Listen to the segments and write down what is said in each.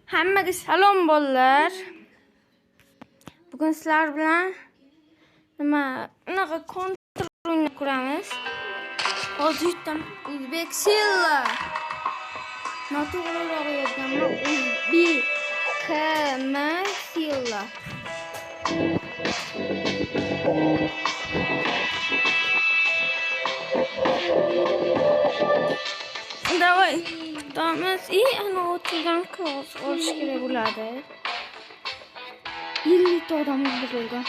Hammaga salom bolalar. Bugun sizlar bilan unaqa kontra o'ynab ko'ramiz. Hozir yutdim. O'zbekisilla. Noto'g'riroq yozganman. O'zbekisilla. Давай. Damas ana o'tirgan qiz olish kerak bo'ladi. 50 ta odam bo'lgan.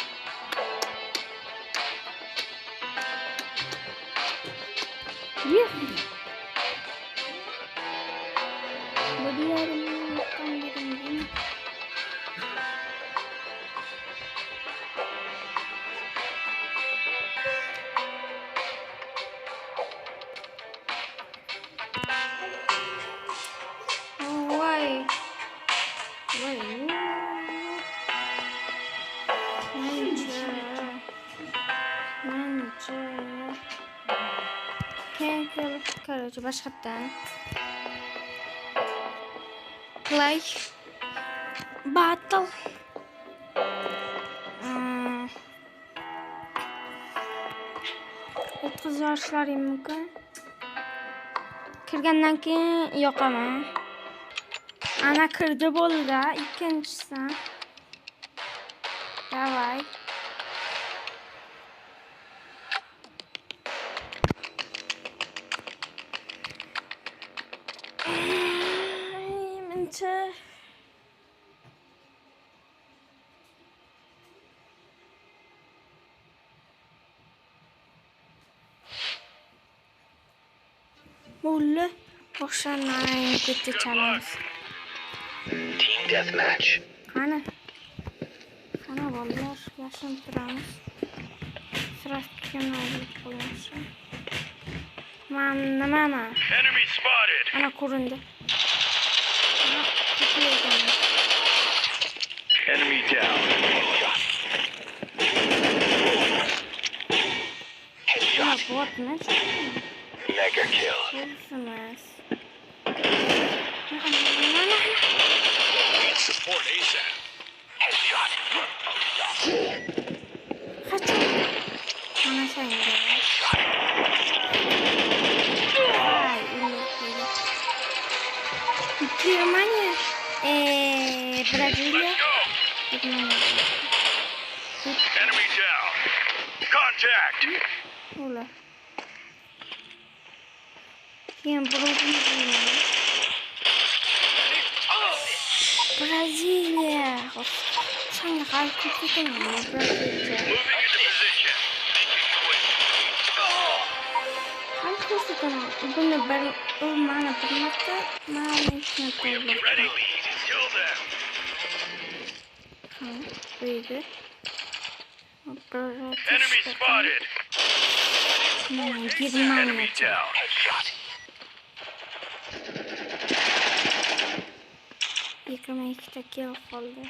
Короче, boshqatdan play battle o'tkazishlarim mumkin. Kirgandan keyin yoqaman. Ana kirdi bo'ldi, ikkinchisi. Davay. Mulle boşlanmayın gitti challenge. Team deathmatch. Ana bolalar yashin turamiz. Sırasını alıp koyuyorsun. Mama. Enemy spotted. Ana ko'rindi. Enemy down. Headshot. Botmuş. Mega kill. Olsunuz. Need support ASAP. Headshot. Kaçın. Ana sen de. Ay, Germania. Brasilia. Enemy down. Contact. Hola. Bien, Brasilia. Sen halkı tutamıyor Brasilia. Moving into position. Halkı tutamıyor. Bunu ben mana bilmekte We have the ready lead. Kill them. Böyle. Enemy spotted. Germania. Enemy down. Headshot. Yıkama 2 dakika oldu.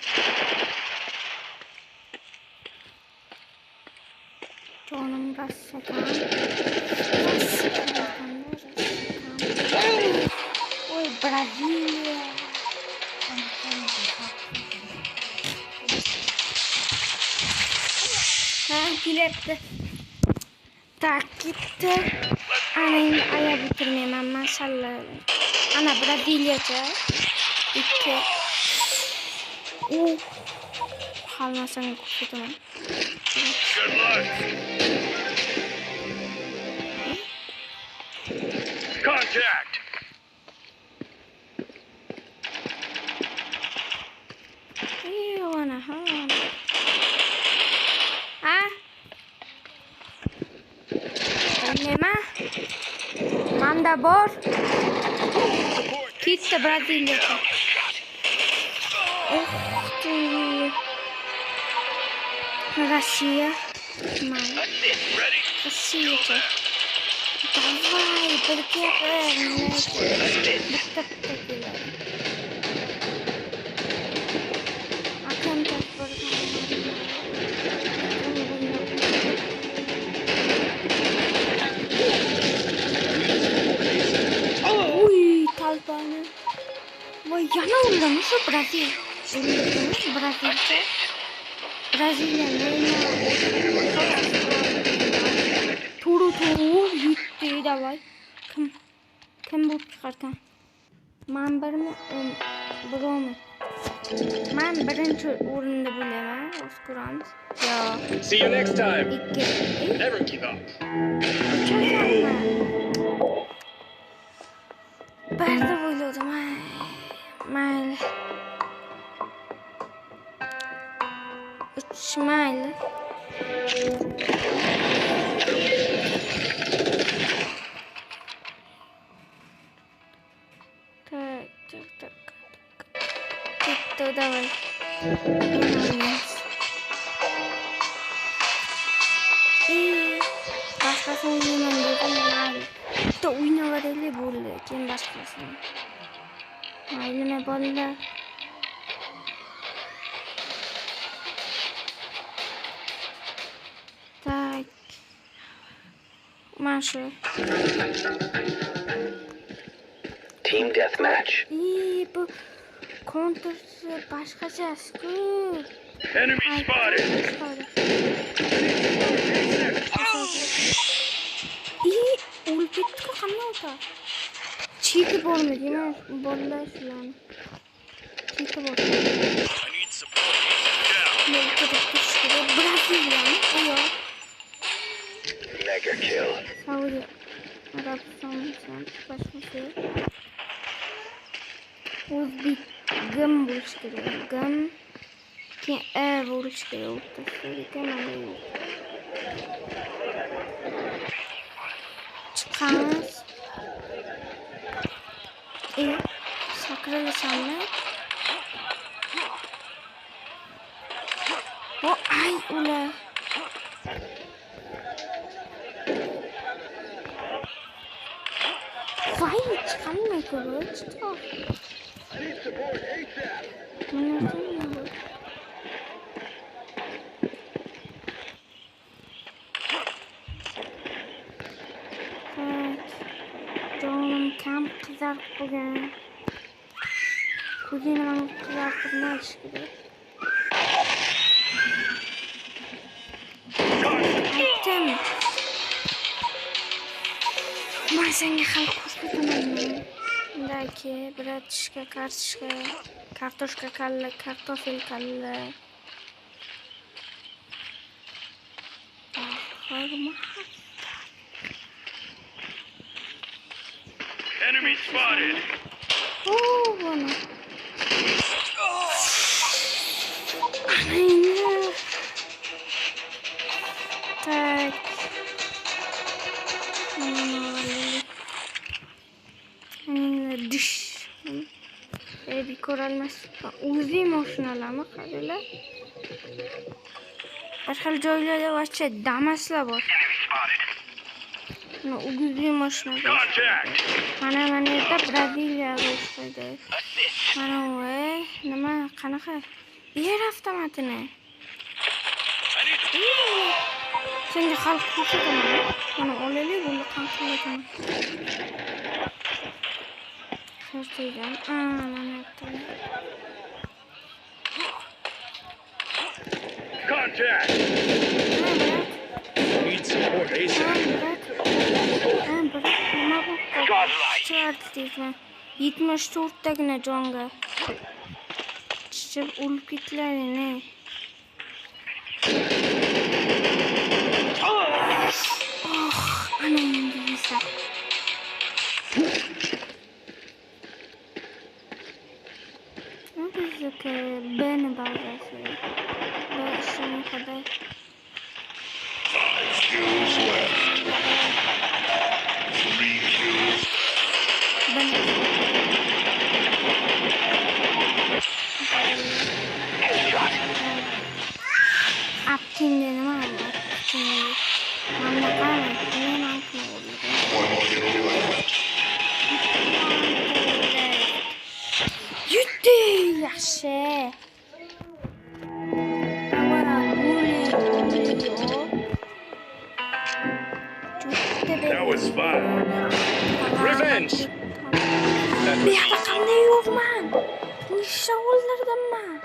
Canım başladı. Oy Brasilia. Kilepti. Tak gitti. Anayı aya bitirmeyemem maşallah. Ana Brasilia'ca. 2. Kalmasan kurtuldum. Good luck. Contact. Manda bor. Gitti Brasilia. Россия. Россия. Давай, Ой, толпа. yana uldimi shu Brazil. Brazilcha. Braziliya Turu yetti davay. Kim bu chiqargan? Men birmi? Birovmi? Men birinchi o'rinda bo'laman. O'z ko'ramiz. Yo'q. See you next time. Ikki. Never give up. Barda o'yladim. Mayli. 3 mayli. Tak. Bitta davay. Başkasını oynayamam dedim. Mayli. Bitta o'ynaveraylik bo'ldi. Keyin boshqasini. Maylimi bolalar? Tak. Masha. Team deathmatch. Bu Counter başqachasi-ku. Enemy spotted. O'lib ketdi-ku, qanday o'tar? Cheki bormi deyman, bolalar shularni. Cheki bor. I need support. Down. Braziliyami? Yo'q. Mega kill. Saudiya Arabistoni boshqasi. O'zbek gim bo'lish kerak. Gim keyin bo'lish kerak. O'rtasida mana yo'q. Chiqamiz. Sakralashammi? Ay ular. Vay chiqolmaydi bu. Chiqdi. Canım kamp kızarıp bugün. Bugün ben kızartırmaz gibi. Aytdim. Men senga hal ko'rsataman. Undaki bratishka, kartoshka, kartoshka kalla, kartofel kalla. Enemy spotted. Bana. Aynen. Tak. Aynen düş. Bir koralmaz. Uzun mashinalarmi qaralar. Boshqa joylarda vaqtcha damaslar bor. Uzun mashina. Contact. Mana yerda Braziliya bo'lishdi. Mana voy, nima qanaqa? Yer avtomatini. Senga xalq ko'rsataman. Mana olaylik, buni qanqilataman. Xertaydan. Mana yerda. Contact. Need support ASAP. Nima bu? Godlike. 74 tagina jonga. Chichib o'lib ketlarini. Ana endi esa. Bizdeki beni bazası. Başını kadar. 5 kills left. 3 kills. Ben Aptin var mı? Mamla kalma. Ne yapma oluyor? 1 kill left. Gitti yaxshi. That was fun. Revenge. Bir yoqda qanday yo'qman? Beşe öldürdüm ben.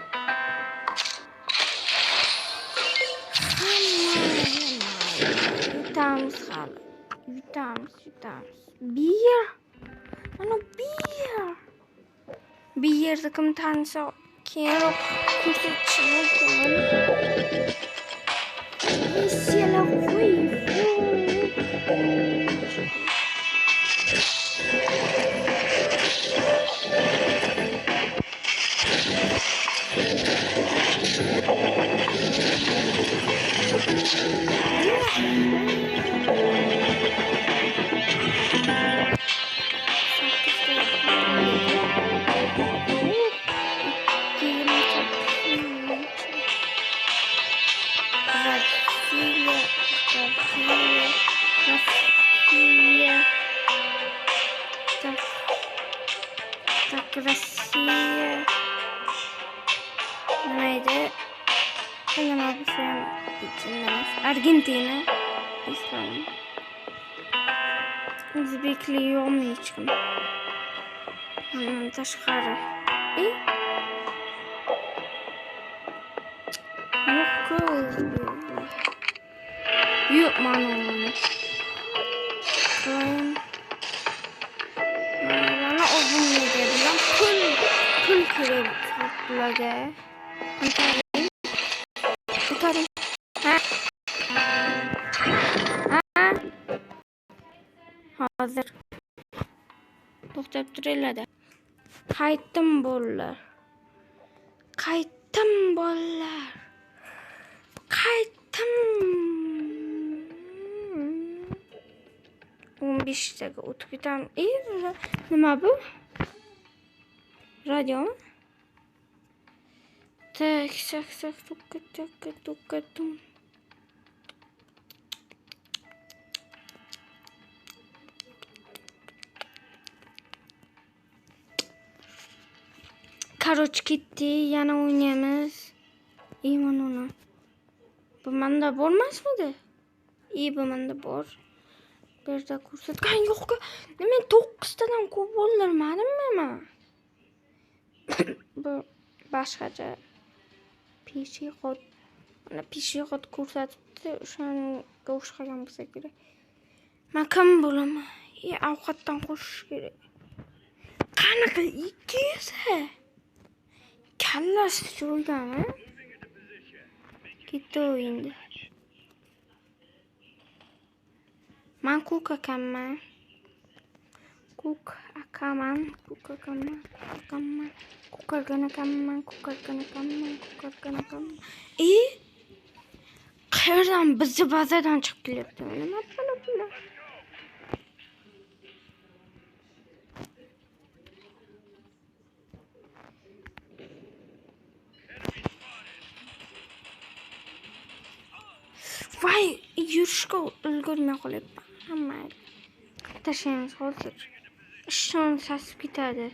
Yutamiz hali. Yutamiz. Bir. Ana bir. Bir yerde kim tanısa keyinroq ko'rsatishim mumkin. Missiyalar qo'yib. Россия. Neydi? Nima bu film içindemiş? Argentina. İslam. O'zbeklik yo'qmi hech kim? Bundan tashqari. Yo'q-ku o'zbeklik. Yo'q, mana. Mana o'zimga bilan pul kerak bularga. Ko'taring. Hozir to'xtab turinglar. Qaytdim bolalar. Qaytdim. 15 dakika o'tib ketamiz. Nima bu? Radiomi? Tak, to'xtadim. Короче, ketdi. Yana o'ynaymiz. Mana uni. Bu menda bormasmidi? Bu menda bor. Bu yerda ko'rsatgan yo'q-ku. Men 9 tadan ko'p o'ldirmadimmi men? Bu boshqacha peshixod. Mana peshixod ko'rsatibdi. O'shanga o'xshagan bo'lsa kerak. Men kim bo'laman? Ovqatdan qo'shish kerak. Qanaqa ikkisi? Kallasi joydami? Ketdi o'yindi. Men Cook akaman. Qayerdan bizni bazadan chiqib kelyapti? Nima bular? Vay, yurishga ulgurmay qolyapman. Hamma tashlaymiz hozir. Ishon sasib ketadi.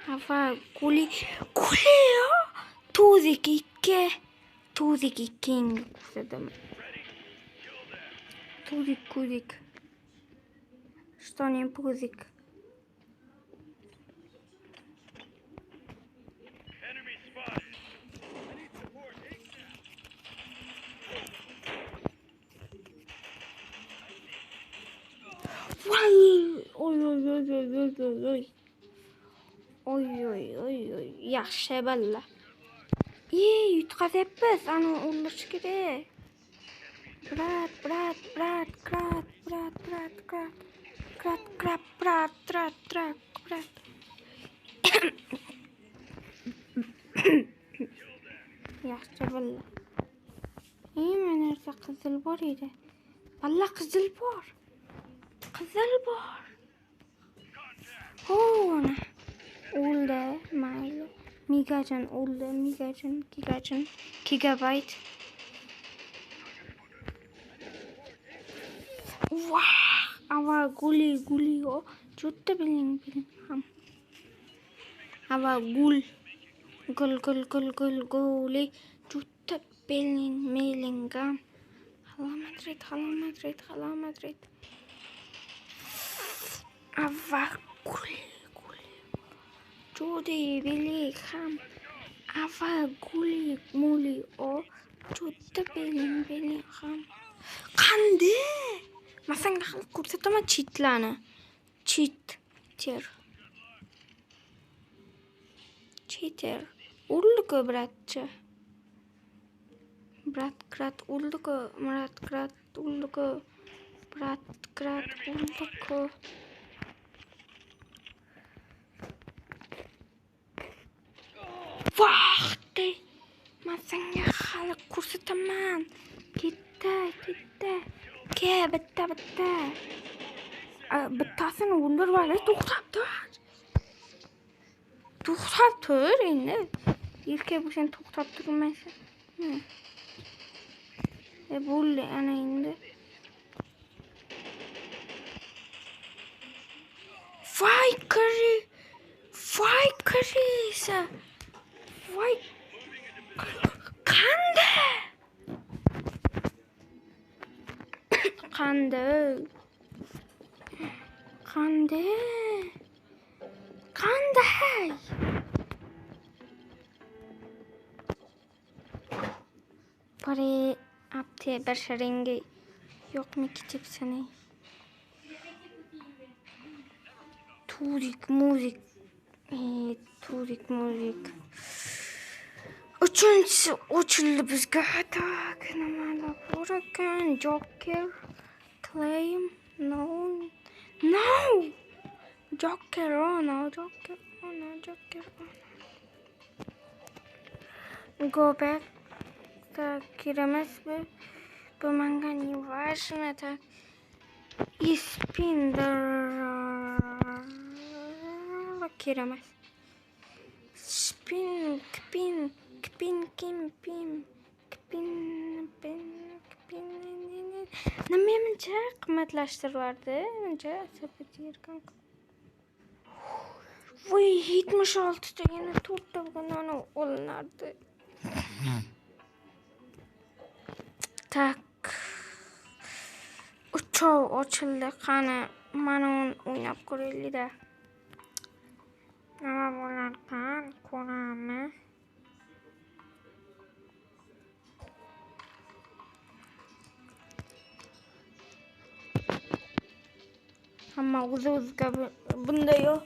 Hava guli. Tuzik 2 ko'rsadim. Tuzik. Что не пузик? Oy. Yaxshi balla. Yutqazyapmiz. Ana o'ldirish kerak. Brat. Yaxshi balla. Mana yerda qizil bor edi. Balla qizil bor. Ona. O'ldi, mayli. Migajan o'ldi, gigabayt. Vah! Ava guli o. Jotta biling ham. Ava guli. Jotta belingam. Hala Madrid. Ava guli. bilik ham. Avval gulik mulik o. Cho'tta beling ham. Qanday? Men senga ko'rsataman cheatlarni. Cheater. O'ldi-ku, bratcha. Brat o'ldi-ku. Brat o'ldi-ku. Brat o'ldi-ku. Vaqti. Men senga hali ko'rsataman. Ketdi. Ke, bitta. Bittasini o'ldirib, to'xtab tur endi. Erkak bo'lsang to'xtab turmaysan. Bo'ldi ana endi. Voy kirisa. Voy. Qanday? Bari apte basharingi yo'qmi ketibsani? Turik muzik. Uchinchisi ochildi bizga. Tak, nimalar bor ekan? Joker claim no. Joker on. Go back. Tak, kiramas bu menga не важно. Так. Ispinder. Kiramas. Spin. Nimencha qimmatlashtirardi? Mencha sapatirkan. Voy 76 ta yana 4 ta bo'lgan olinardi. Tak. Uchov ochildi. Qani mana o'ynab ko'raylik-da. Nima bo'larkan? Ko'ramiz. Hamma o'z-o'ziga bunday yo'q.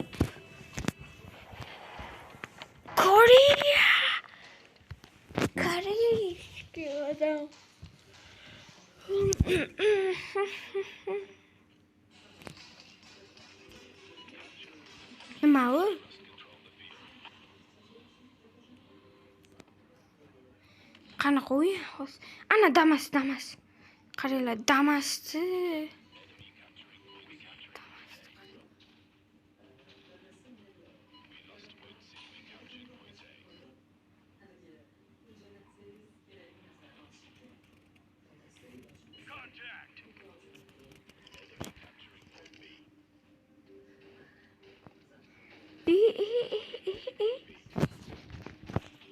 Koreyskiy odam. Nima u? Qanaqa o'y? Ana Damas. Qaranglar, Damasni.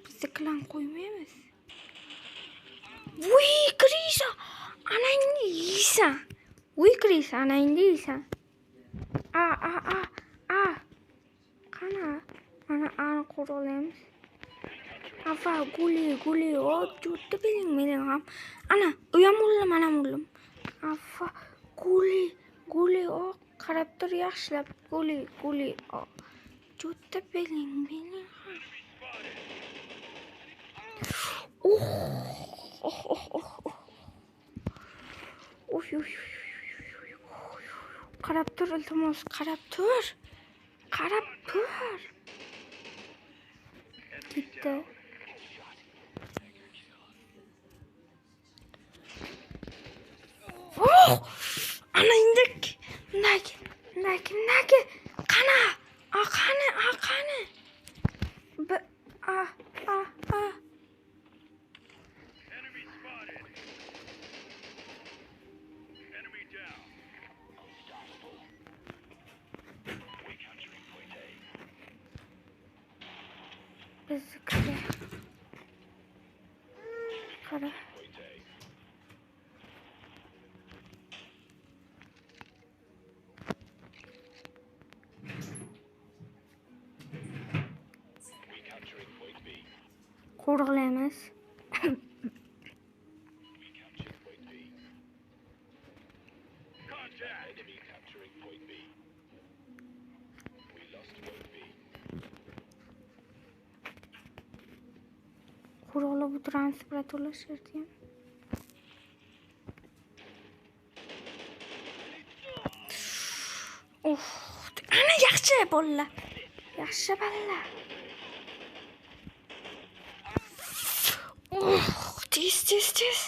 Bizdiklarni qo'ymaymiz. Voy, Krisa, anangni yeysan. Qana, mana ani qo'rolamiz. Avval guli, o, jo'tda beling ham. Ana, u ham o'ldim, mana o'ldim. Avval guli, o, qarab tur yaxshilab. Guli, o. Jo'tda beling ham. Qarab tur, iltimos, qarab tur. Ketdi. Ana indik. Naki. Qani. Enemy spotted. Enemy down. Bizga. Qara. qo'riqlaymiz. Qo'riqlab o'tiramiz, biratolashirdi ham. Ana yaxshi bolalar. Yaxshi bolalar. Tez.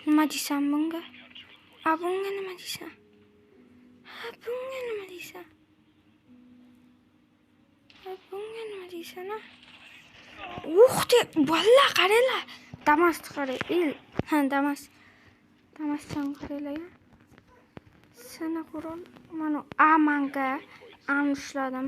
Nima deysan bunga? Bunga nima deysan? Bunga nima deysan? Bunga nima deysan? Bolalar qaranglar. Damasni qarang. Damasdan qaranglar. Sana qurol. Mana manga ushladim.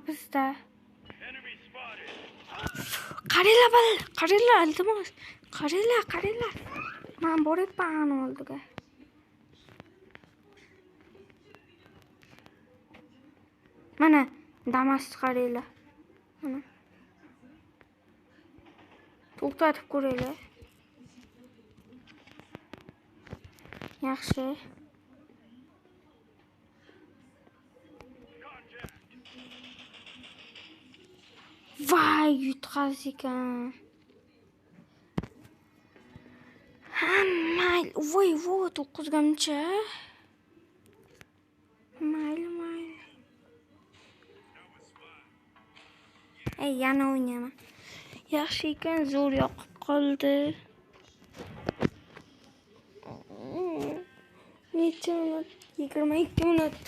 Bizda. Qaranglar, iltimos. Qaranglar. Men boryapman oldiga. Mana Damasni qaranglar. Mana. To'xtatib ko'raylar. Yaxshi. Vay, yutqaz ekan. Mayli. Voy, 9gacha. Mayli. Yana o'ynaman. Yaxshi ekan, zo'r yoqib qoldi. Necha minut? 22 minut.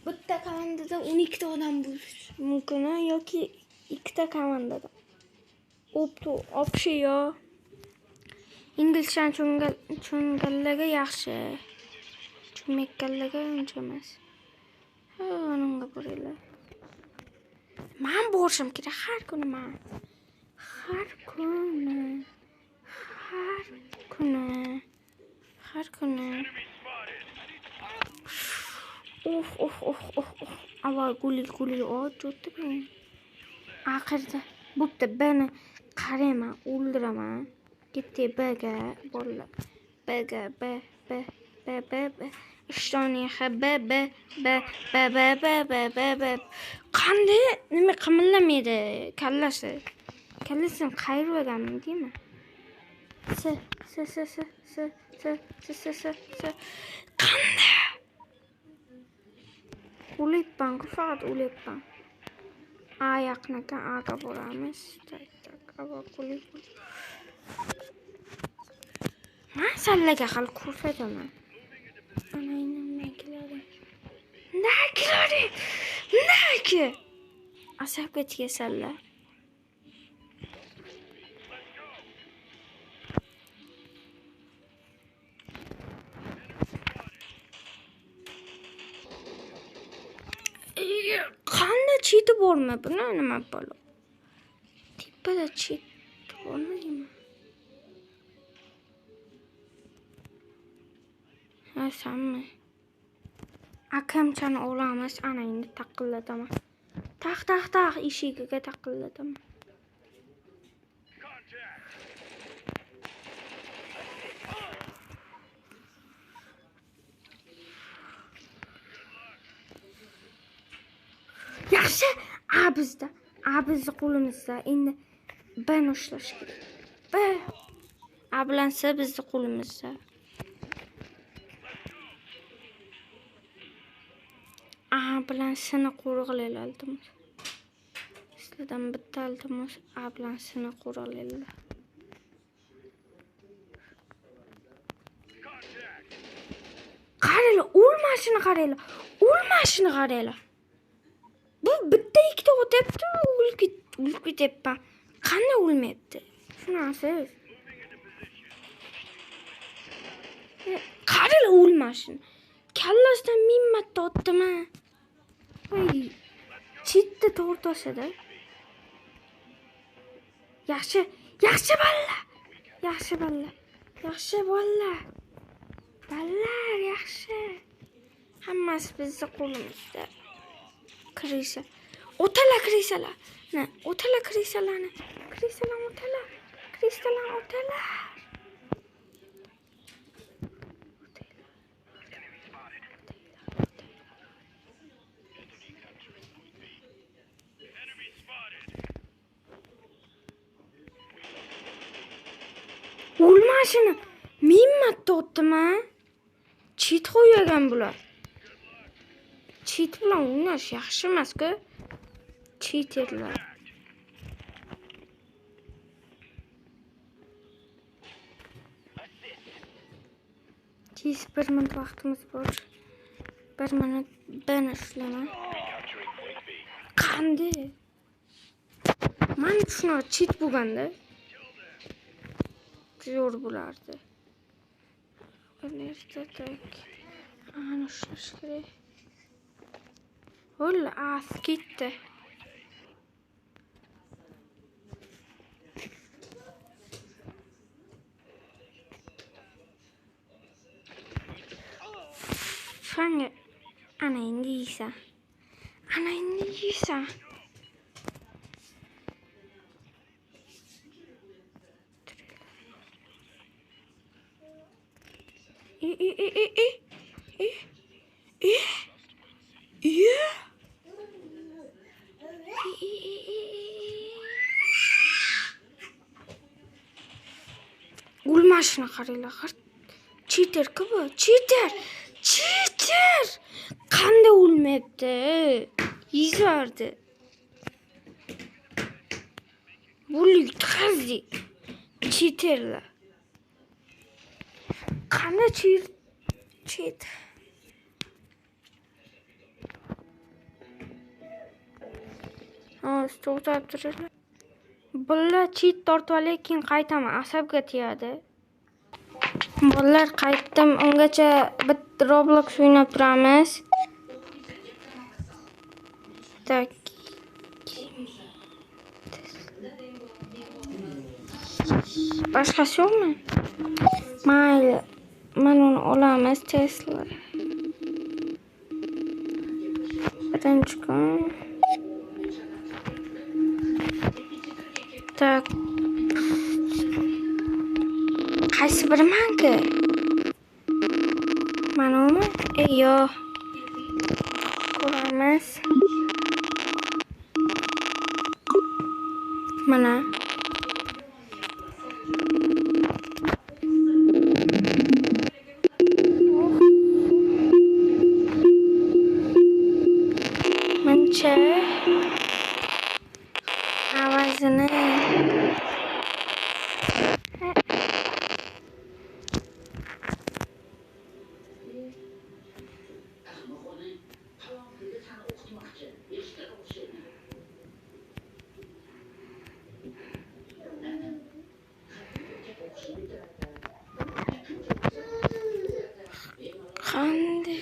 Bitta komandada 12 ta odam bo'lishi mumkin yoki ikkita komandada. Общий yo. Inglizcha tushunganlarga yaxshi. Tushunmaganlarga uncha emas. Onunga boraylar. Men borishim kerak har kuni men. Har kuni. Ava guli o'tdi men. Oxirida bo'pti, beni qarayman, o'ldiraman. Ketdi baga bolalar. Baga b. Ishtoniy b. Qanday nima qimirlamaydi kallasi. Kallasini qayirganmi deymi? Qanday? O'layapman, faqat o'layapman. Yaqinga aga boramiz. Men sallaga hal ko'rsataman. Naki. Asabga salla. Qanday cheti bormi? Buni nima bo'ladi? Tepada chet bormi? Sanmi? Akamchani olamiz, ana endi taqillataman. Taq eshigiga taqillataman. Yaxshi, bizni qo'limizda. Endi bani ushlash kerak. Bilan bizni qo'limizda. Bilan seni qo'riqlaylar iltimos. Sizlardan bitta iltimos, bilan seni qo'riqlaylar. Qaranglar, o'lmashini qaranglar. Bu bitta ikkita debdi, o'lgi debman. Qanday o'lmayapti? Shunasiz. Qarala o'lmasin. Kallasidan 1000 marta otdimi? Voy. Chitdi to'rtosida. Yaxshi balla. Yaxshi balla. Ballar yaxshi. Hammasi bizning qo'limizda. Kirisa. O'tala kirisalar. O'tala kirisalarni. Kirisalar o'tala. Kristalar o'tala. O'lmashini 1000 marta otdimi? Chit qo'ygan bular. Chit bilan o'ynash yaxshi emas-ku. Cheaterlar. Tez 1 minut vaqtimiz bor. 1 minut ben ishlaman. Qanday? Men shuni cheat bo'lganda zo'r bo'lardi. Ertadak ana ushlash kerak. Ho'l, ketdi. Fanga ana endi yeysan. O'lmashini qaranglar. Cheater-ku bu. Cheater. Qanday o'lmayapti? Yizardi. Bulik qazi. Cheaterlar. Qanday cheat? To'xtab turinglar. Bolalar cheat tortib olay, keyin qaytaman. Asabga tegadi. Bolalar qaytdim. Ungacha bitta Roblox o'ynab turamiz. Tak. Boshqasi yo'qmi? Mayli. Mana uni olamiz Tesla. Birinchi kun. Tak. Qaysi biri menga? Mana uni? Yo. Ko'ramiz. Mana. Mancha. Avazini. Qanday?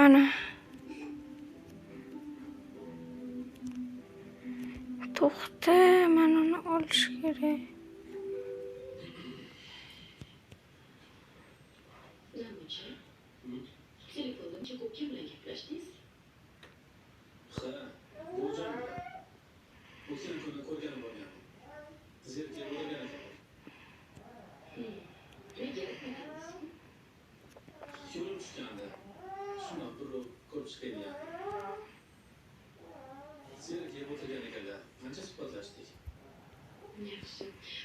ana. To'xta, men uni olish kerak. Yaxshi.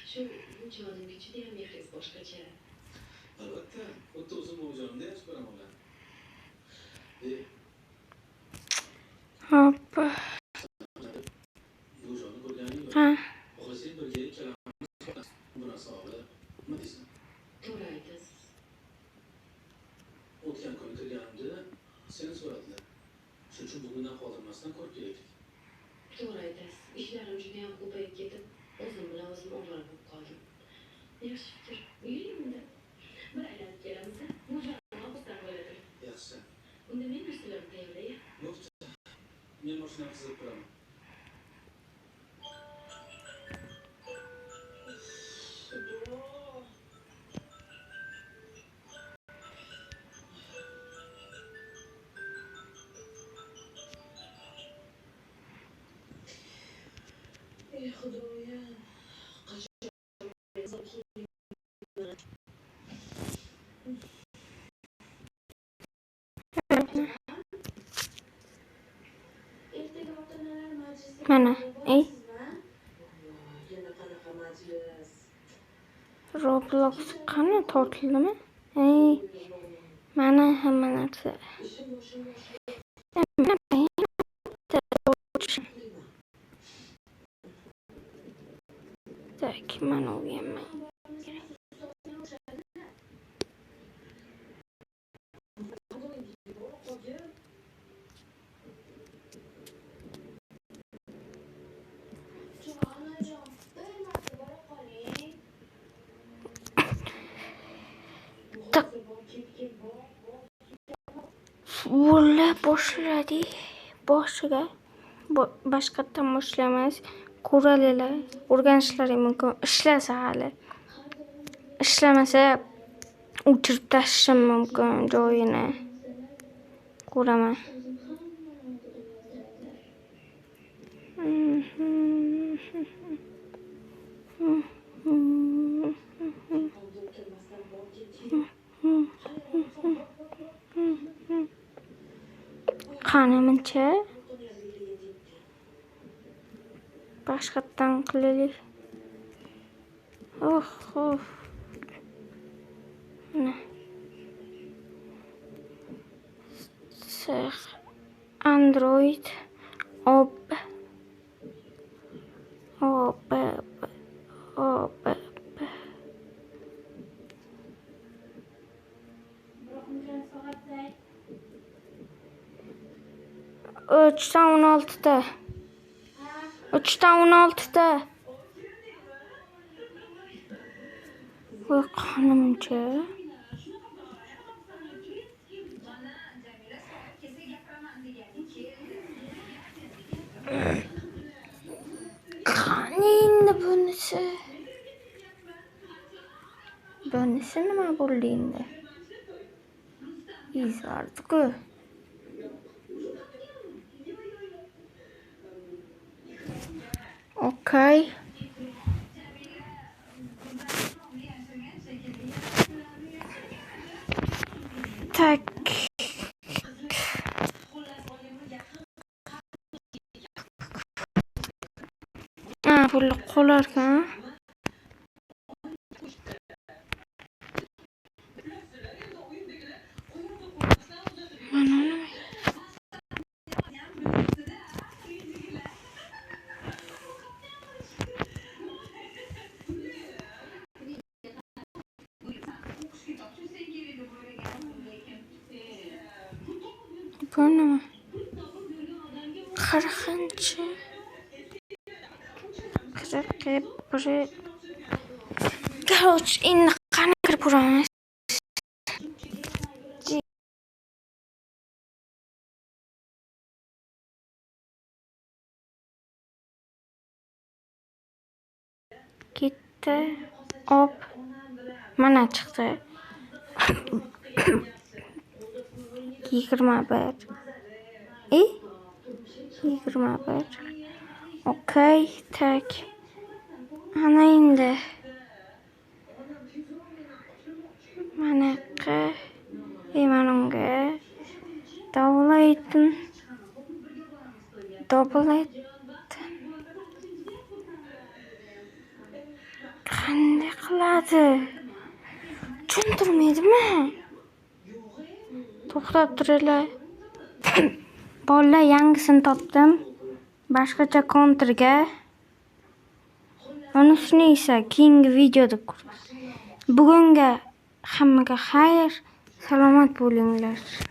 Shu bunchoning ichida ham mehringiz boshqacha. Albatta, o'tda o'zim o'zimda yaxshi ko'raman ularni. Hoppa. Ha. To'g'ri aytasiz. O'tgan kuni kirganimda seni so'radilar. Shuning uchun bugundan qoldirmasdan ko'rib kelaylik. To'g'ri aytasiz. Ishlarim juda ham ko'payib ketib, o'zim bilan o'zim ovora bo'lib qoldim. Yaxshi fikr. Yuring unda. Bir aylanib kelamiz. Mo'jarani xursand bo'ladi. Yaxshi. Unda men narsalarni tayyorlay. Yo'q. Men mashinani qizib turaman. Ey Xudoyim. Ertaga ota-onalar majlisi. Mana, ey. Yana qanaqa majlis? Roblox qani tortildimi? Ey. Mana hamma narsa. Tak, mana o'rganmay. Tak. Vola boshladi. Boshiga boshqatdan boshlaymiz. Ko'radilar, o'rganishlari mumkin. Ishlasa hali. Ishlamasa o'chirib tashlashim mumkin joyini. Ko'raman. Qanimcha boshqatdan qilaylik. Oh. Mana. Android op. Uchdan 16'da. 3'dan 16'da. Voy qanimcha. Qani endi bunisi? Bunisi nima bo'ldi endi? Izardi-ku. Okay. Tak. Pulni qo'larkan. Mana nima? Bu nima? Qirqinchi. Короче, endi qani kirib ko'ramiz. Ketdi. Op. Mana chiqdi. 21. 21. Okay, tak. Ana endi. Manaqa. Mana unga. Double qanday qiladi? Tushuntirmaydimi? To'xtab turinglar. Bolalar yangisini topdim. Boshqacha kontrga. Unisini esa keyingi videoda ko'ramiz. Bugunga hammaga xayr, salomat bo'linglar.